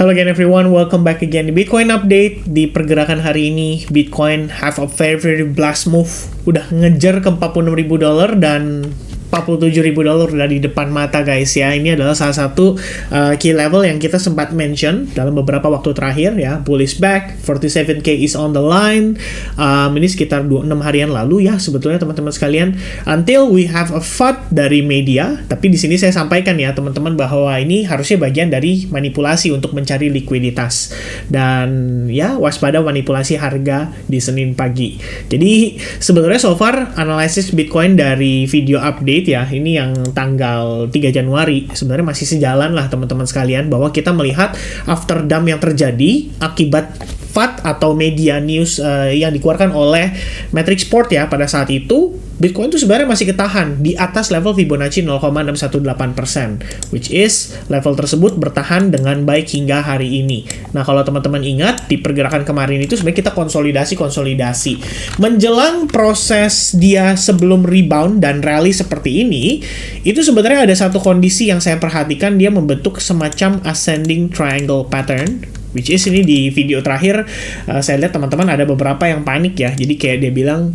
Hello again everyone, welcome back again di Bitcoin Update. Di pergerakan hari ini, Bitcoin have a very blast move. Udah ngejar ke $46.000 dan $47.000 udah di depan mata guys ya. Ini adalah salah satu key level yang kita sempat mention dalam beberapa waktu terakhir ya. Bullish back, 47k is on the line. Ini sekitar 26 harian lalu ya sebetulnya teman-teman sekalian. Until we have a FUD dari media. Tapi di sini saya sampaikan ya teman-teman bahwa ini harusnya bagian dari manipulasi untuk mencari likuiditas. Dan ya waspada manipulasi harga di Senin pagi. Jadi sebenarnya so far analisis Bitcoin dari video update ya, ini yang tanggal 3 Januari sebenarnya masih sejalan lah teman-teman sekalian, bahwa kita melihat after dump yang terjadi akibat FUD atau media news yang dikeluarkan oleh Matrixport ya pada saat itu, Bitcoin itu sebenarnya masih ketahan di atas level Fibonacci 0,618%, which is level tersebut bertahan dengan baik hingga hari ini. Nah, kalau teman-teman ingat di pergerakan kemarin itu sebenarnya kita konsolidasi menjelang proses dia sebelum rebound dan rally seperti ini. Itu sebenarnya ada satu kondisi yang saya perhatikan, dia membentuk semacam ascending triangle pattern, which is ini di video terakhir saya lihat teman-teman ada beberapa yang panik ya. Jadi kayak dia bilang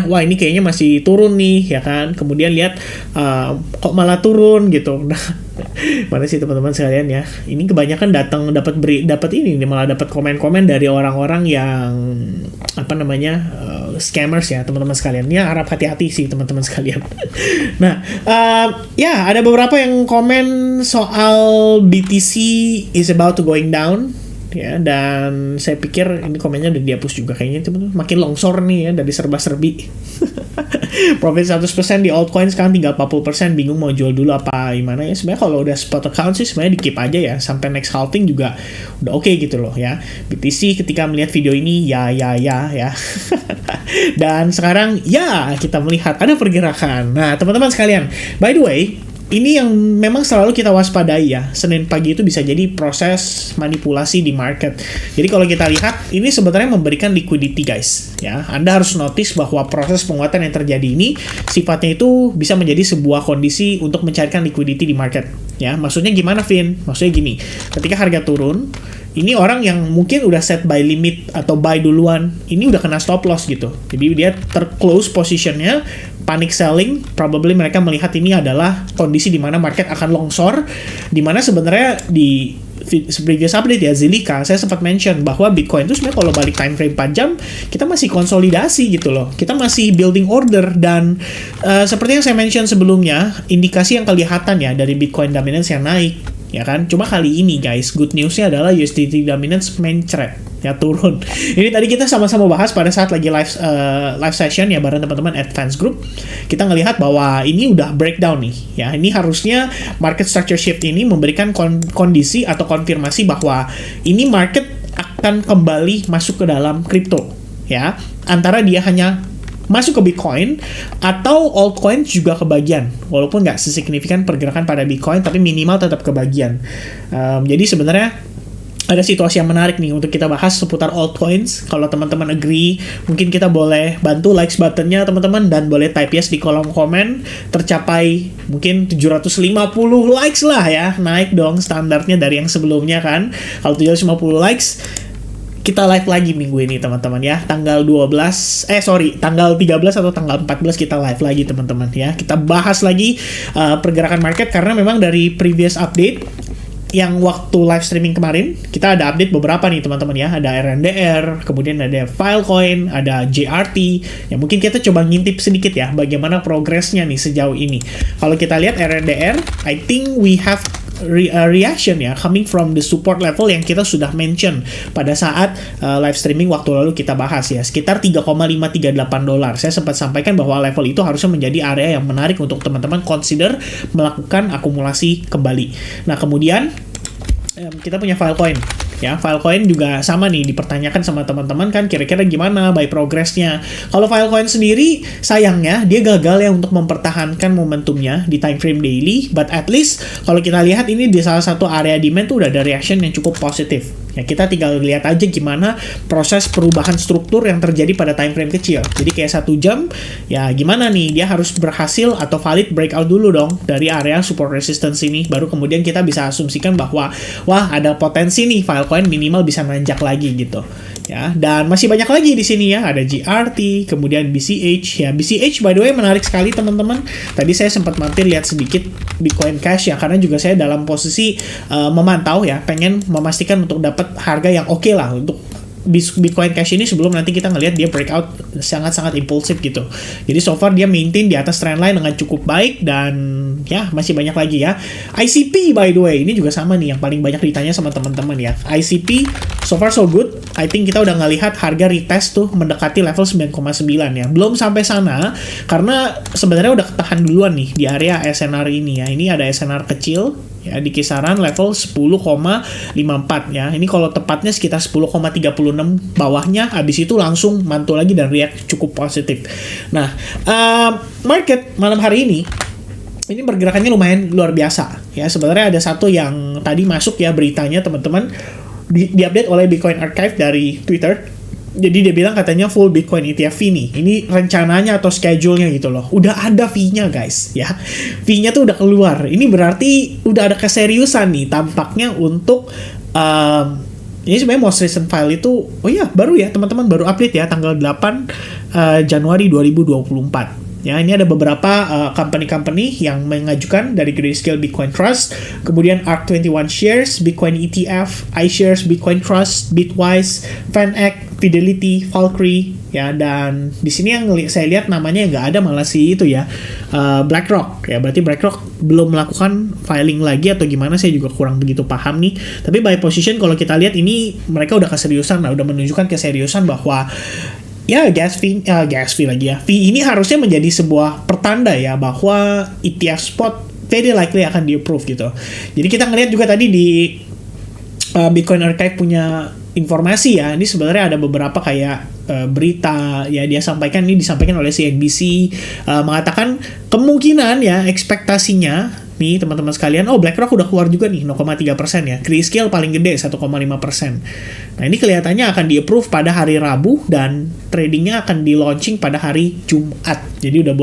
wah ini kayaknya masih turun nih ya kan, kemudian lihat kok malah turun gitu. Nah, mana sih teman-teman sekalian ya, ini kebanyakan dapat ini malah dapat komen-komen dari orang-orang yang scammers ya teman-teman sekalian. Ini harap hati-hati sih teman-teman sekalian. Nah, ya ada beberapa yang komen soal BTC is about to going down ya, dan saya pikir ini komennya udah dihapus juga kayaknya teman-teman. Makin longsor nih ya dari serba-serbi. Profit 100% di altcoin sekarang tinggal 40%, bingung mau jual dulu apa gimana ya. Sebenarnya kalau udah spot account sih sebenarnya di keep aja ya, sampai next halving juga udah oke gitu loh ya. BTC ketika melihat video ini ya. Dan sekarang ya kita melihat ada pergerakan. Nah, teman-teman sekalian, by the way, ini yang memang selalu kita waspadai ya. Senin pagi itu bisa jadi proses manipulasi di market. Jadi kalau kita lihat, ini sebenarnya memberikan liquidity guys. Ya, Anda harus notice bahwa proses penguatan yang terjadi ini sifatnya itu bisa menjadi sebuah kondisi untuk mencarikan liquidity di market. Ya, maksudnya gimana, Vin? Maksudnya gini, ketika harga turun, ini orang yang mungkin udah set buy limit atau buy duluan, ini udah kena stop loss gitu. Jadi dia terclose positionnya, panic selling, probably mereka melihat ini adalah kondisi di mana market akan longsor, di mana sebenarnya di previous update ya Zilliqa saya sempat mention bahwa Bitcoin itu sebenarnya kalau balik time frame 4 jam kita masih konsolidasi gitu loh, kita masih building order. Dan seperti yang saya mention sebelumnya, indikasi yang kelihatan ya dari Bitcoin dominance yang naik ya kan. Cuma kali ini guys, good newsnya adalah USDT dominance main thread ya turun. Ini tadi kita sama-sama bahas pada saat lagi live session ya bareng teman-teman Advance Group. Kita ngelihat bahwa ini udah breakdown nih ya. Ini harusnya market structure shift ini memberikan kondisi atau konfirmasi bahwa ini market akan kembali masuk ke dalam kripto ya. Antara dia hanya masuk ke Bitcoin atau altcoin juga kebagian, walaupun nggak sesignifikan pergerakan pada Bitcoin, tapi minimal tetap kebagian. Jadi sebenarnya ada situasi yang menarik nih untuk kita bahas seputar altcoins. Kalau teman-teman agree, mungkin kita boleh bantu likes buttonnya teman-teman, dan boleh type yes di kolom komen. Tercapai mungkin 750 likes lah ya, naik dong standarnya dari yang sebelumnya kan. Kalau 750 likes, kita live lagi minggu ini teman-teman ya, tanggal 13 atau tanggal 14 kita live lagi teman-teman ya. Kita bahas lagi pergerakan market, karena memang dari previous update yang waktu live streaming kemarin kita ada update beberapa nih teman-teman ya. Ada RNDR, kemudian ada Filecoin, ada JRT. Ya mungkin kita coba ngintip sedikit ya bagaimana progresnya nih sejauh ini. Kalau kita lihat RNDR, I think we have reaction ya coming from the support level yang kita sudah mention pada saat live streaming waktu lalu kita bahas ya, sekitar $3,538. Saya sempat sampaikan bahwa level itu harusnya menjadi area yang menarik untuk teman-teman consider melakukan akumulasi kembali. Nah, kemudian kita punya Filecoin ya. Filecoin juga sama nih, dipertanyakan sama teman-teman kan, kira-kira gimana by progressnya. Kalau Filecoin sendiri sayangnya dia gagal ya untuk mempertahankan momentumnya di time frame daily, but at least kalau kita lihat ini di salah satu area demand tuh udah ada reaction yang cukup positif Ya kita tinggal lihat aja gimana proses perubahan struktur yang terjadi pada time frame kecil. Jadi kayak 1 jam, ya gimana nih, dia harus berhasil atau valid breakout dulu dong dari area support resistance ini. Baru kemudian kita bisa asumsikan bahwa wah ada potensi nih Filecoin minimal bisa nanjak lagi gitu. Ya, dan masih banyak lagi di sini ya, ada GRT, kemudian BCH. Ya, BCH by the way menarik sekali teman-teman. Tadi saya sempat mampir lihat sedikit Bitcoin Cash ya, karena juga saya dalam posisi memantau ya, pengen memastikan untuk dapat harga yang oke lah untuk Bitcoin Cash ini sebelum nanti kita ngelihat dia breakout sangat-sangat impulsif gitu. Jadi so far dia maintain di atas trendline dengan cukup baik, dan ya masih banyak lagi ya. ICP by the way, ini juga sama nih yang paling banyak ditanya sama teman-teman ya. ICP so far so good. I think kita udah ngelihat harga retest tuh mendekati level 9,9 ya. Belum sampai sana karena sebenarnya udah ketahan duluan nih di area SNR ini ya. Ini ada SNR kecil ya di kisaran level 10,54 ya. Ini kalau tepatnya sekitar 10,36 bawahnya, habis itu langsung mantul lagi dan react cukup positif. Nah, market malam hari ini pergerakannya lumayan luar biasa ya. Sebenarnya ada satu yang tadi masuk ya beritanya teman-teman, diupdate oleh Bitcoin Archive dari Twitter. Jadi dia bilang katanya full Bitcoin ETF fee nih. Ini rencananya atau schedule-nya gitu loh. Udah ada fee-nya guys ya. Fee-nya tuh udah keluar. Ini berarti udah ada keseriusan nih tampaknya untuk ini sebenarnya most recent file itu, oh iya baru ya teman-teman, baru update ya tanggal 8 Januari 2024. Ya, ini ada beberapa company-company yang mengajukan dari Grayscale Bitcoin Trust, kemudian ARK21 Shares, Bitcoin ETF, iShares Bitcoin Trust, Bitwise, FanEck, Fidelity, Valkyrie, ya, dan di sini yang saya lihat namanya nggak ada malah si itu ya, BlackRock, ya, berarti BlackRock belum melakukan filing lagi atau gimana, saya juga kurang begitu paham nih. Tapi by position kalau kita lihat ini mereka udah keseriusan, udah menunjukkan keseriusan bahwa ya gas fee lagi ya. Fee ini harusnya menjadi sebuah pertanda ya bahwa ETF spot very likely akan di-approve gitu. Jadi kita ngelihat juga tadi di Bitcoin Archive punya informasi ya. Ini sebenarnya ada beberapa kayak berita ya, dia sampaikan, ini disampaikan oleh CNBC, mengatakan kemungkinan ya ekspektasinya nih teman-teman sekalian, BlackRock udah keluar juga nih 0,3% ya. Grayscale paling gede 1,5%. Nah, ini kelihatannya akan di-approve pada hari Rabu dan tradingnya akan di-launching pada hari Jumat. Jadi udah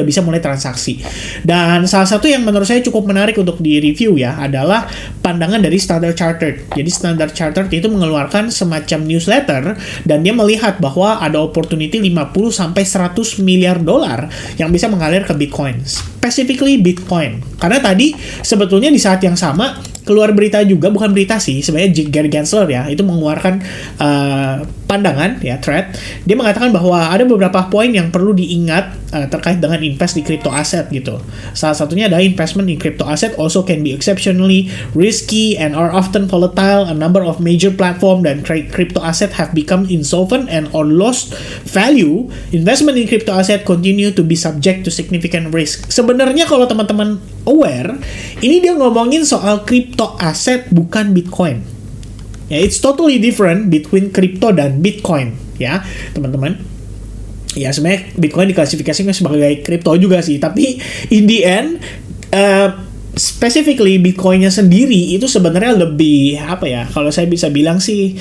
bisa mulai transaksi. Dan salah satu yang menurut saya cukup menarik untuk di-review ya adalah pandangan dari Standard Chartered. Jadi Standard Chartered itu mengeluarkan semacam newsletter dan dia melihat bahwa ada opportunity 50 sampai 100 miliar dolar yang bisa mengalir ke Bitcoin. Specifically Bitcoin. Karena tadi sebetulnya di saat yang sama keluar berita juga, bukan berita sih, sebenarnya Gary Gensler ya, itu mengeluarkan pandangan ya, thread. Dia mengatakan bahwa ada beberapa poin yang perlu diingat terkait dengan invest di crypto asset gitu. Salah satunya adalah investment in crypto asset also can be exceptionally risky and are often volatile. A number of major platform dan crypto asset have become insolvent and or lost value. Investment in crypto asset continue to be subject to significant risk. Sebenarnya kalau teman-teman aware, ini dia ngomongin soal crypto asset bukan Bitcoin. Ya, it's totally different between crypto dan Bitcoin ya, teman-teman. Ya, sebenarnya Bitcoin diklasifikasikan sebagai crypto juga sih, tapi in the end specifically Bitcoinnya sendiri itu sebenarnya lebih apa ya, kalau saya bisa bilang sih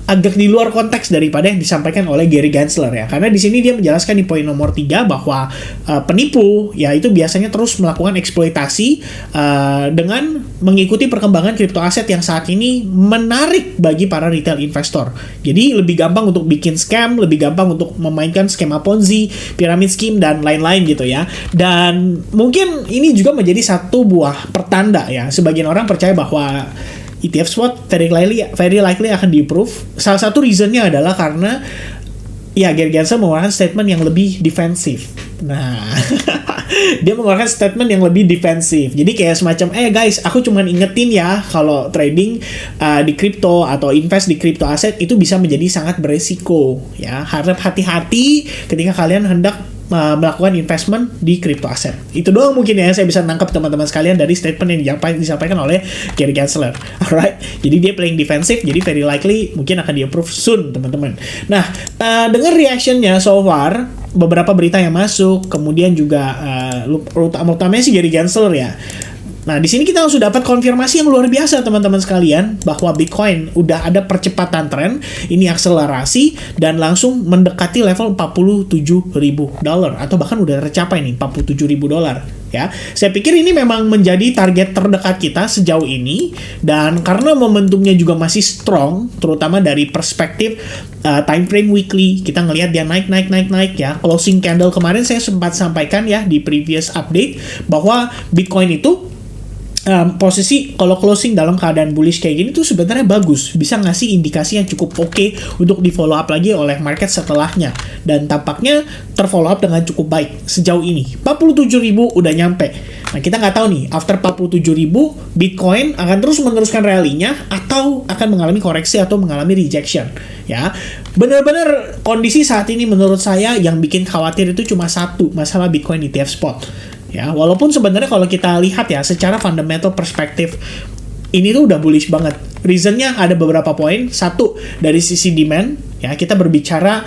agak di luar konteks daripada yang disampaikan oleh Gary Gensler ya. Karena di sini dia menjelaskan di poin nomor 3 bahwa penipu ya itu biasanya terus melakukan eksploitasi dengan mengikuti perkembangan kripto aset yang saat ini menarik bagi para retail investor. Jadi lebih gampang untuk bikin scam, lebih gampang untuk memainkan skema Ponzi, pyramid scheme dan lain-lain gitu ya. Dan mungkin ini juga menjadi satu buah pertanda ya. Sebagian orang percaya bahwa ETF spot very likely akan di-approve. Salah satu reasonnya adalah karena ya Gary Gensler mengeluarkan statement yang lebih defensif. Nah, dia mengeluarkan statement yang lebih defensif. Jadi kayak semacam, guys, aku cuma ingetin ya kalau trading di crypto atau invest di crypto aset itu bisa menjadi sangat beresiko. Ya, harap hati-hati ketika kalian hendak melakukan investment di crypto aset. Itu doang mungkin ya saya bisa nangkap teman-teman sekalian dari statement yang disampaikan oleh Gary Gensler. Alright, jadi dia playing defensive, jadi very likely mungkin akan di-approve soon teman-teman. Nah, dengan reactionnya so far, beberapa berita yang masuk, kemudian juga utamanya si Gary Gensler ya, Nah, di sini kita sudah dapat konfirmasi yang luar biasa teman-teman sekalian bahwa Bitcoin udah ada percepatan tren, ini akselerasi dan langsung mendekati level $47.000 atau bahkan udah tercapai nih $47.000 ya. Saya pikir ini memang menjadi target terdekat kita sejauh ini dan karena momentumnya juga masih strong terutama dari perspektif time frame weekly, kita ngelihat dia naik ya. Closing candle kemarin saya sempat sampaikan ya di previous update bahwa Bitcoin itu posisi kalau closing dalam keadaan bullish kayak gini tuh sebenarnya bagus, bisa ngasih indikasi yang cukup oke untuk di follow up lagi oleh market setelahnya dan tampaknya terfollow up dengan cukup baik sejauh ini. 47.000 udah nyampe. Nah, kita nggak tahu nih after 47.000 Bitcoin akan terus meneruskan rally-nya atau akan mengalami koreksi atau mengalami rejection ya. Benar-benar kondisi saat ini menurut saya yang bikin khawatir itu cuma satu, masalah Bitcoin ETF spot. Ya, walaupun sebenarnya kalau kita lihat ya secara fundamental perspektif ini tuh udah bullish banget. Reasonnya ada beberapa poin. Satu, dari sisi demand, ya kita berbicara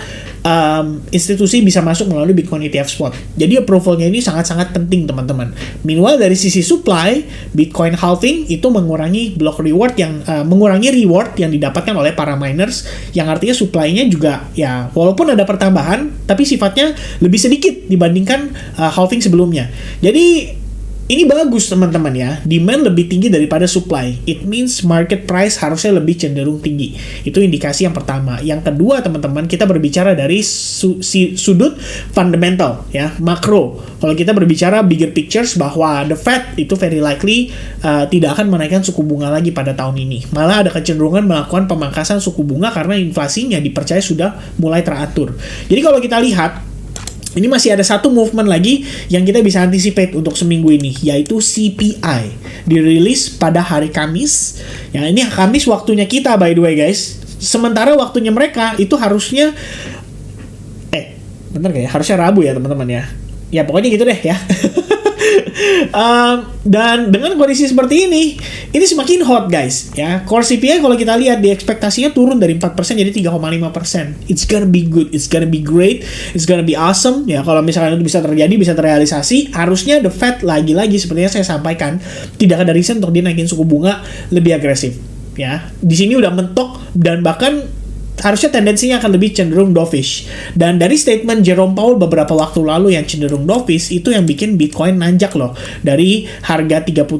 institusi bisa masuk melalui Bitcoin ETF spot. Jadi approvalnya ini sangat-sangat penting teman-teman. Meanwhile dari sisi supply, Bitcoin halving itu mengurangi block reward yang mengurangi reward yang didapatkan oleh para miners, yang artinya supply-nya juga ya walaupun ada pertambahan, tapi sifatnya lebih sedikit dibandingkan halving sebelumnya. Jadi ini bagus teman-teman ya, demand lebih tinggi daripada supply. It means market price harusnya lebih cenderung tinggi. Itu indikasi yang pertama. Yang kedua teman-teman, kita berbicara dari sudut fundamental ya, makro. Kalau kita berbicara bigger pictures bahwa the Fed itu very likely tidak akan menaikkan suku bunga lagi pada tahun ini. Malah ada kecenderungan melakukan pemangkasan suku bunga karena inflasinya dipercaya sudah mulai teratur. Jadi kalau kita lihat ini masih ada satu movement lagi yang kita bisa anticipate untuk seminggu ini, yaitu CPI. Dirilis pada hari Kamis. Yang ini Kamis waktunya kita by the way guys. Sementara waktunya mereka itu harusnya bener gak ya? Harusnya Rabu ya teman-teman ya. Ya pokoknya gitu deh ya. Dan dengan kondisi seperti ini semakin hot guys ya. Core CPI kalau kita lihat di ekspektasinya turun dari 4% jadi 3,5%. It's gonna be good, it's gonna be great, it's gonna be awesome ya. Kalau misalnya itu bisa terjadi, bisa terrealisasi, harusnya the Fed lagi-lagi sepertinya saya sampaikan tidak ada reason untuk dinaikin suku bunga lebih agresif ya. Di sini udah mentok dan bahkan harusnya tendensinya akan lebih cenderung dovish. Dan dari statement Jerome Powell beberapa waktu lalu yang cenderung dovish itu yang bikin Bitcoin nanjak loh. Dari harga 37.000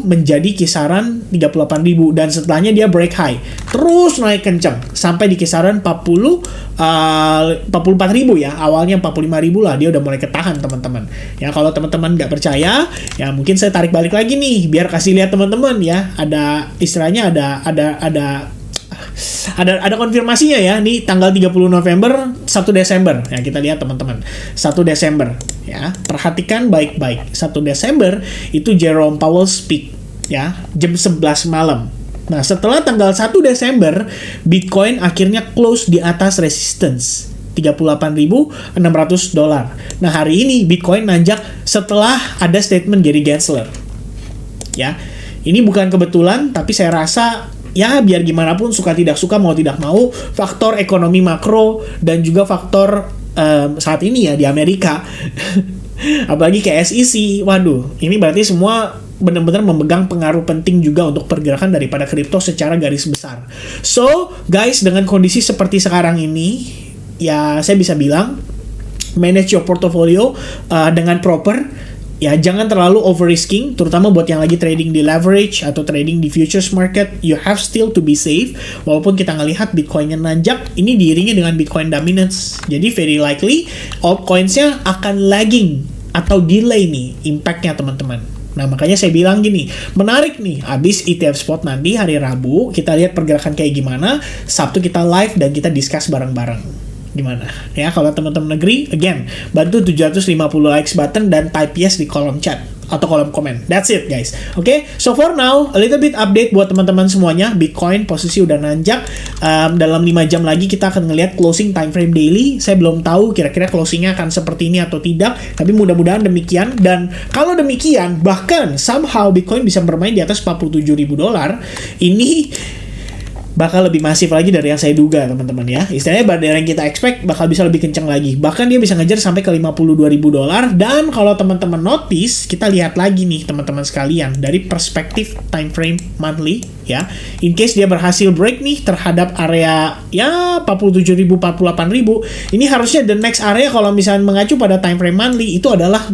menjadi kisaran 38.000 dan setelahnya dia break high. Terus naik kencang sampai di kisaran 44.000 ya. Awalnya 45.000 lah dia udah mulai ketahan teman-teman. Ya kalau teman-teman nggak percaya, ya mungkin saya tarik balik lagi nih biar kasih lihat teman-teman ya. Ada istilahnya ada konfirmasinya ya, nih tanggal 30 November 1 Desember ya, kita lihat teman-teman 1 Desember ya, perhatikan baik-baik. 1 Desember itu Jerome Powell speak ya jam 11 malam. Nah setelah tanggal 1 Desember Bitcoin akhirnya close di atas resistance $38.600. Nah hari ini Bitcoin nanjak setelah ada statement Gary Gensler ya. Ini bukan kebetulan, tapi saya rasa ya biar gimana pun suka tidak suka mau tidak mau faktor ekonomi makro dan juga faktor saat ini ya di Amerika apalagi kayak SEC, waduh ini berarti semua benar-benar memegang pengaruh penting juga untuk pergerakan daripada kripto secara garis besar. So guys, dengan kondisi seperti sekarang ini ya saya bisa bilang manage your portfolio dengan proper. Ya, jangan terlalu over-risking, terutama buat yang lagi trading di leverage atau trading di futures market, you have still to be safe. Walaupun kita ngelihat Bitcoin-nya nanjak, ini diiringi dengan Bitcoin dominance. Jadi very likely altcoins-nya akan lagging atau delay nih impact-nya teman-teman. Nah, makanya saya bilang gini, menarik nih, habis ETF spot nanti hari Rabu, kita lihat pergerakan kayak gimana, Sabtu kita live dan kita discuss bareng-bareng. Gimana ya kalau teman-teman agree, again bantu 750 likes button dan type yes di kolom chat atau kolom komen. That's it guys. Oke, so for now a little bit update buat teman-teman semuanya. Bitcoin posisi udah nanjak. Dalam 5 jam lagi kita akan ngelihat closing time frame daily. Saya belum tahu kira-kira closingnya akan seperti ini atau tidak, tapi mudah-mudahan demikian. Dan kalau demikian bahkan somehow Bitcoin bisa bermain di atas $47.000. Ini bakal lebih masif lagi dari yang saya duga, teman-teman ya. Istilahnya dari yang kita expect bakal bisa lebih kenceng lagi. Bahkan dia bisa ngejar sampai ke $52.000. Dan kalau teman-teman notice, kita lihat lagi nih teman-teman sekalian dari perspektif time frame monthly ya. In case dia berhasil break nih terhadap area ya 47.000, 48.000, ini harusnya the next area kalau misalnya mengacu pada time frame monthly itu adalah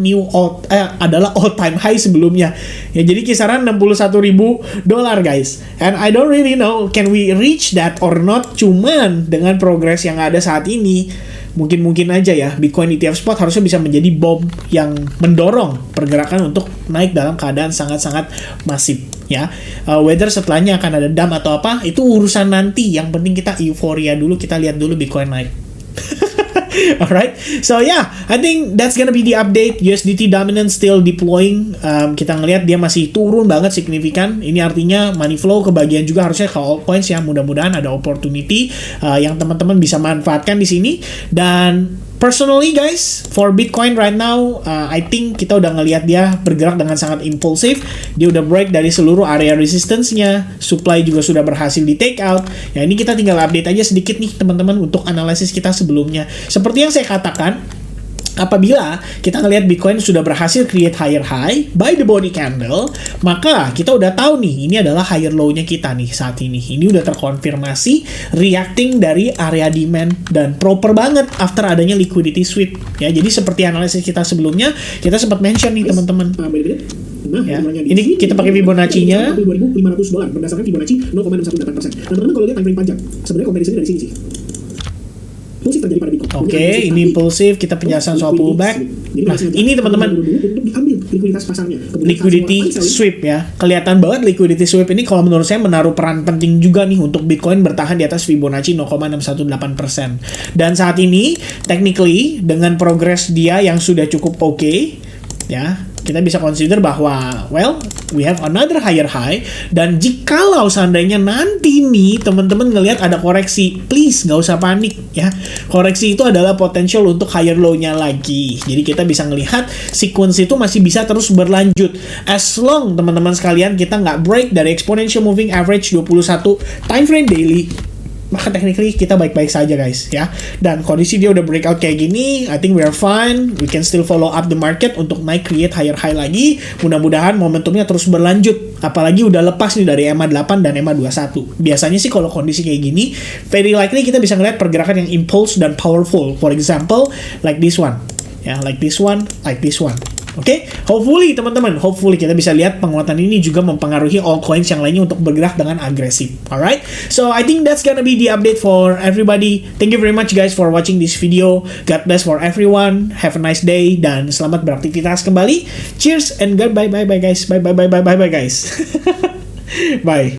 all time high sebelumnya. Ya jadi kisaran $61.000 guys. And I don't really know can we reach that or not. Cuman dengan progres yang ada saat ini mungkin aja ya Bitcoin ETF spot harusnya bisa menjadi bom yang mendorong pergerakan untuk naik dalam keadaan sangat-sangat masif ya. Whether setelahnya akan ada dump atau apa itu urusan nanti. Yang penting kita euforia dulu, kita lihat dulu Bitcoin naik. Alright, so yeah, I think that's gonna be the update. USDT dominant still deploying. Kita ngelihat dia masih turun banget signifikan. Ini artinya money flow kebagian juga harusnya ke altcoins ya. Mudah-mudahan ada opportunity yang teman-teman bisa manfaatkan di sini. Dan personally guys, for Bitcoin right now, I think kita udah ngelihat dia bergerak dengan sangat impulsif. Dia udah break dari seluruh area resistance-nya. Supply juga sudah berhasil di take out. Ya ini kita tinggal update aja sedikit nih teman-teman untuk analisis kita sebelumnya. Seperti yang saya katakan, apabila kita ngelihat Bitcoin sudah berhasil create higher high by the body candle, maka kita udah tahu nih ini adalah higher low-nya kita nih saat ini. Ini udah terkonfirmasi reacting dari area demand dan proper banget after adanya liquidity sweep. Ya, jadi seperti analisis kita sebelumnya, kita sempat mention nih teman-teman. Ya, ini kita pakai Fibonacci-nya $2.500 berdasarkan Fibonacci 0,618%. Teman-teman kalau lihat time frame panjang, sebenarnya comparison dari sini sih. Oke, ini impulsif, kita penjelasan soal pullback. Nah, ini teman-teman liquidity sweep ya. Kelihatan banget liquidity sweep ini kalau menurut saya menaruh peran penting juga nih untuk Bitcoin bertahan di atas Fibonacci 0,618%. Dan saat ini technically dengan progres dia yang sudah cukup oke, ya, kita bisa consider bahwa well, we have another higher high. Dan jikalau seandainya nanti nih teman-teman ngelihat ada koreksi, please nggak usah panik ya. Koreksi itu adalah potential untuk higher low-nya lagi. Jadi kita bisa ngelihat sequence itu masih bisa terus berlanjut as long teman-teman sekalian kita nggak break dari exponential moving average 21 time frame daily. Maka technically kita baik-baik saja guys ya. Dan kondisi dia udah breakout kayak gini, I think we are fine. We can still follow up the market untuk naik create higher high lagi. Mudah-mudahan momentumnya terus berlanjut. Apalagi udah lepas nih dari EMA 8 dan EMA 21. Biasanya sih kalau kondisi kayak gini, very likely kita bisa ngeliat pergerakan yang impulse dan powerful. For example, like this one. Ya, like this one, like this one. Oke, hopefully teman-teman, hopefully kita bisa lihat penguatan ini juga mempengaruhi altcoins yang lainnya untuk bergerak dengan agresif. Alright, so I think that's gonna be the update for everybody. Thank you very much guys for watching this video. God bless for everyone. Have a nice day dan selamat beraktivitas kembali. Cheers and goodbye, bye bye guys, bye bye guys. Bye.